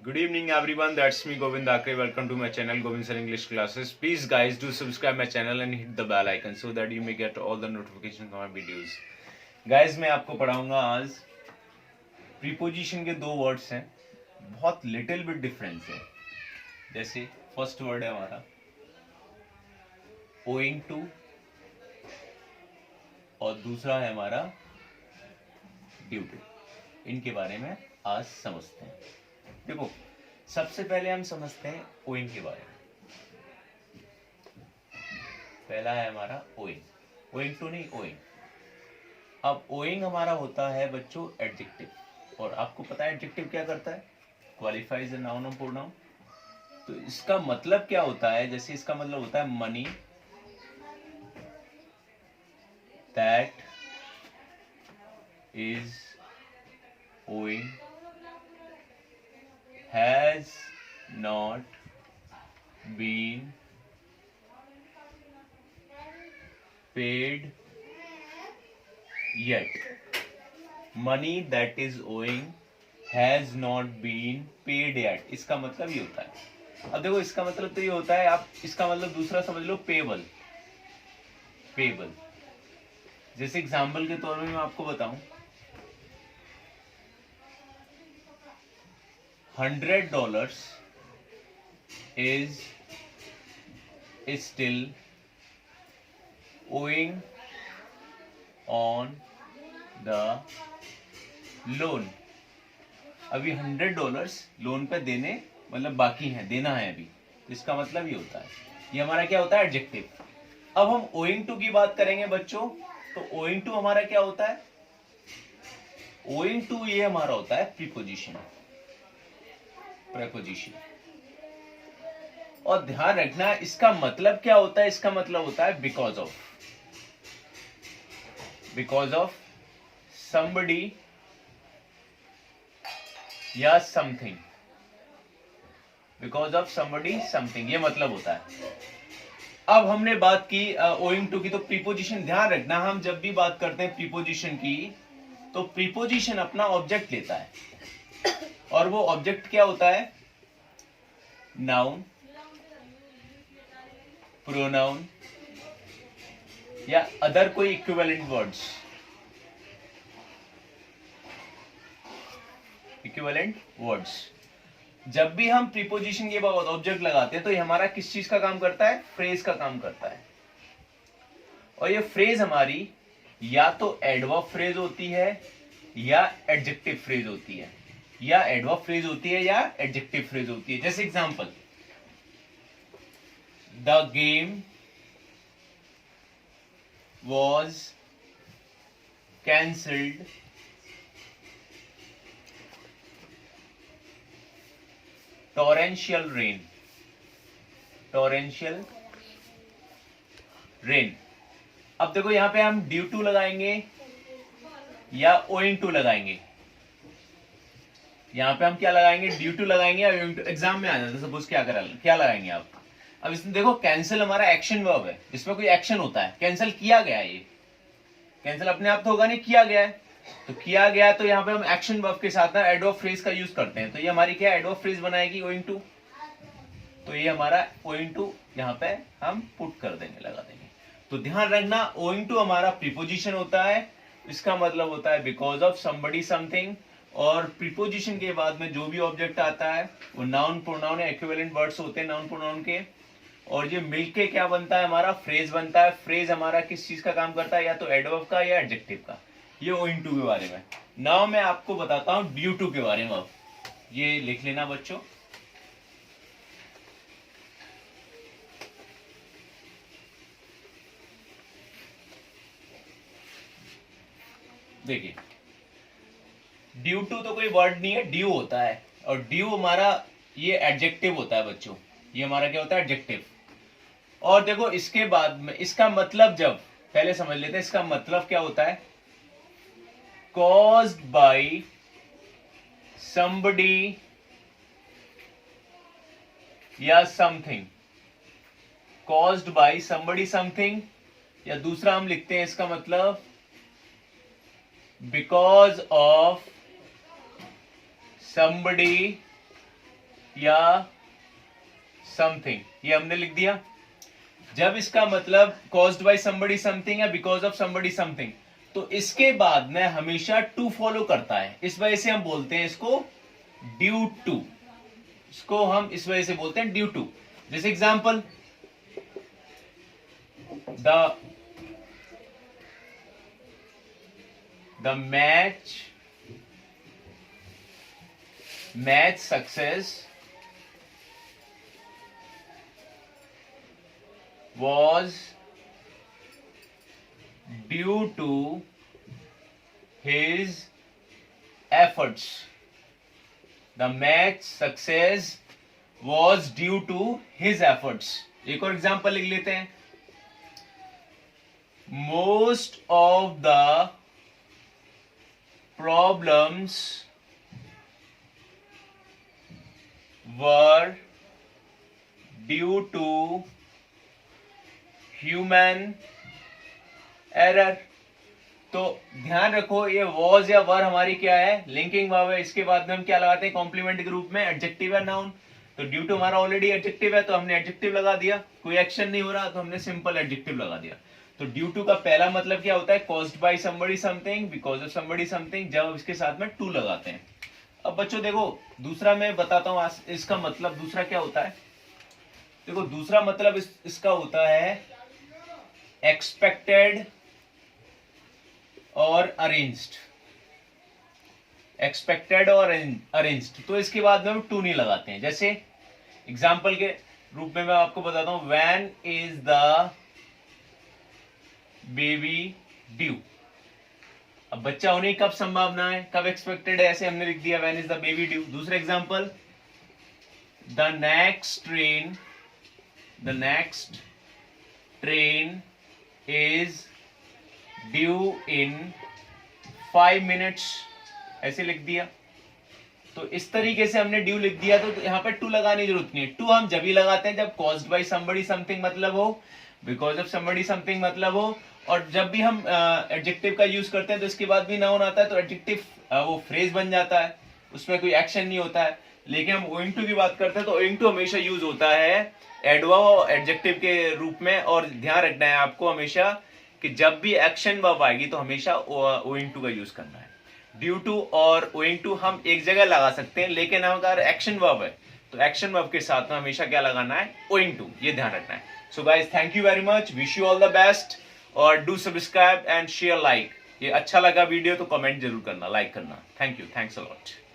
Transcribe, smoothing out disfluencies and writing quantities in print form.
Good evening everyone, that's me Govind Dakre. Welcome to my channel Govind Sir English Classes. Please guys do subscribe my channel and hit the bell icon so that you may get all the notifications of my videos. Guys मैं आपको पढ़ाऊंगा आज preposition के दो words हैं, बहुत little bit difference है। जैसे फर्स्ट वर्ड है हमारा owing to और दूसरा है हमारा ड्यू टू। इनके बारे में आज समझते हैं। देखो सबसे पहले हम समझते हैं ओइंग के बारे में। पहला है हमारा ओइंग टू नहीं ओइंग। अब ओइंग हमारा होता है बच्चों एडजेक्टिव, और आपको पता है एडजेक्टिव क्या करता है, क्वालिफाइज अ नाउन और प्रोनाउन। तो इसका मतलब क्या होता है, जैसे इसका मतलब होता है money that is owing has not been paid yet. Money that is owing has not been paid yet. इसका मतलब ये होता है। अब देखो इसका मतलब तो ये होता है, आप इसका मतलब दूसरा समझ लो पेबल। जैसे एग्जाम्पल के तौर में मैं आपको बताऊं, $100 is still owing on the loan. अभी $100 लोन पे देने मतलब बाकी है, देना है अभी। तो इसका मतलब ये होता है, ये हमारा क्या होता है एडजेक्टिव। अब हम owing to की बात करेंगे बच्चों, तो owing to हमारा क्या होता है, owing to ये हमारा होता है प्रीपोजिशन। और ध्यान रखना इसका मतलब क्या होता है, इसका मतलब होता है बिकॉज ऑफ somebody या something. Because of somebody something ये मतलब होता है। अब हमने बात की ओइंग टू की, तो प्रीपोजिशन ध्यान रखना, हम जब भी बात करते हैं प्रीपोजिशन की तो प्रीपोजिशन अपना ऑब्जेक्ट लेता है, और वो ऑब्जेक्ट क्या होता है, नाउन, प्रोनाउन या अदर कोई इक्विवेलेंट वर्ड्स। जब भी हम प्रीपोजिशन के बाद ऑब्जेक्ट लगाते हैं तो ये हमारा किस चीज का काम करता है, फ्रेज का काम करता है। और ये फ्रेज हमारी या तो एडवर्ब फ्रेज होती है या एडजेक्टिव फ्रेज होती है, या एडवर्ब फ्रेज होती है या एडजेक्टिव फ्रेज होती है। जैसे example, the game was cancelled torrential rain. अब देखो यहां पे हम ड्यू टू लगाएंगे या ओइंग टू लगाएंगे। यहाँ पे हम क्या लगाएंगे, ड्यू टू लगाएंगे या एग्जाम में आ जाता है सपोज क्या लगाएंगे आप। अब इसमें देखो कैंसिल हमारा एक्शन वर्ब है, इसमें कोई एक्शन होता है, कैंसिल किया गया है। ये कैंसिल अपने आप तो होगा नहीं, किया गया है। तो किया गया तो यहाँ पे हम एक्शन वर्ब के साथ ना एडवर्ब फ्रेज का यूज करते हैं। तो ये हमारी क्या एडवर्ब फ्रेज बनाएगी, ओइंग टू। तो ये हमारा ओइंग टू यहाँ पे हम पुट कर देंगे, लगा देंगे। तो ध्यान रखना ओइंग टू हमारा प्रीपोजिशन होता है, इसका मतलब होता है बिकॉज ऑफ समबडी समथिंग। और प्रीपोजिशन के बाद में जो भी ऑब्जेक्ट आता है वो नाउन, प्रोनाउन या इक्विवेलेंट वर्ड्स होते हैं नाउन प्रोनाउन के, और ये मिलके क्या बनता है हमारा फ्रेज बनता है। फ्रेज हमारा किस चीज का काम करता है, या तो एडवर्ब का या एडजेक्टिव का। ये ओइंग टू के बारे में। नाउ मैं आपको बताता हूं ड्यू टू के बारे में। अब ये लिख लेना बच्चों, देखिए ड्यू टू तो कोई वर्ड नहीं है, ड्यू होता है। और ड्यू हमारा ये एडजेक्टिव होता है बच्चों, ये हमारा क्या होता है एडजेक्टिव। और देखो इसके बाद में इसका मतलब, जब पहले समझ लेते हैं इसका मतलब क्या होता है, कॉज्ड बाय समबडी या something. Caused by somebody something, या दूसरा हम लिखते हैं इसका मतलब because of somebody या समथिंग, ये हमने लिख दिया। जब इसका मतलब कॉज्ड बाय समबडी समथिंग या बिकॉज ऑफ समबडी समथिंग, तो इसके बाद में हमेशा टू फॉलो करता है, इस वजह से हम बोलते हैं इसको ड्यू टू। इसको हम इस वजह से बोलते हैं ड्यू टू। जैसे example, the match success was due to his efforts. The match success was due to his efforts. एक और एग्जांपल लिख लेते हैं। Most of the problems were due to human error. तो ध्यान रखो, ये वॉज या वर हमारी क्या है, लिंकिंग वर्ब है। इसके बाद में हम क्या लगाते हैं कॉम्प्लीमेंट के रूप में, एडजेक्टिव या नाउन। तो ड्यू टू हमारा ऑलरेडी एडजेक्टिव है, तो हमने एडजेक्टिव लगा दिया। कोई एक्शन नहीं हो रहा तो हमने सिंपल एडजेक्टिव लगा दिया। तो ड्यू टू का पहला मतलब क्या होता है, caused by somebody something, because of somebody something, जब इसके साथ में टू लगाते हैं। अब बच्चों देखो, दूसरा मैं बताता हूं इसका मतलब दूसरा क्या होता है। देखो दूसरा मतलब इसका होता है एक्सपेक्टेड और अरेंज्ड। एक्सपेक्टेड और अरेंज्ड, तो इसके बाद में हम टू नहीं लगाते हैं। जैसे एग्जाम्पल के रूप में मैं आपको बताता हूं, when is the baby due. अब बच्चा होने की कब संभावना है, कब एक्सपेक्टेड है, ऐसे हमने लिख दिया when is the baby due. दूसरा example, the next train is due in 5 minutes, ऐसे लिख दिया। तो इस तरीके से हमने ड्यू लिख दिया। तो यहाँ पे टू लगाने की जरूरत नहीं है। टू हम जब ही लगाते हैं जब कॉज्ड बाय समबडी समथिंग मतलब हो, बिकॉज ऑफ समबडी समथिंग मतलब हो, और जब भी हम एडजेक्टिव का यूज करते हैं तो इसके बाद भी नाउन आता है, तो एडजेक्टिव वो फ्रेज बन जाता है, उसमें कोई एक्शन नहीं होता है। लेकिन हम ओइंग टू की बात करते हैं तो ओइंग टू हमेशा यूज होता है एडवर्ब एडजेक्टिव के रूप में। और ध्यान रखना है आपको हमेशा कि जब भी एक्शन वर्ब आएगी तो हमेशा ओइंग टू का यूज करना है। ड्यू टू और ओइंग टू हम एक जगह लगा सकते हैं, लेकिन अगर एक्शन वर्ब है तो एक्शन वर्ब के साथ में हमेशा क्या लगाना है, ओइंग टू, ये ध्यान रखना है। So guys, thank you very much, wish you all the best, और do subscribe and share like. ये अच्छा लगा वीडियो तो कमेंट जरूर करना, लाइक करना। Thank you, thanks a lot.